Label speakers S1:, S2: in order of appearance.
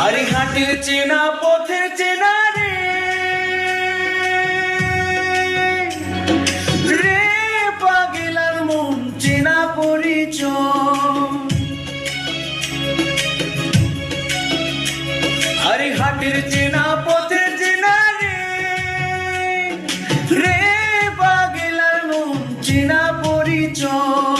S1: আরে হাটের চেনা পথের চেনা রে রে পাগলার মন চেনা পরিচয়। আরে হাটের চেনা পথের চেনা রে রে পাগলার মন চেনা পরিচয়।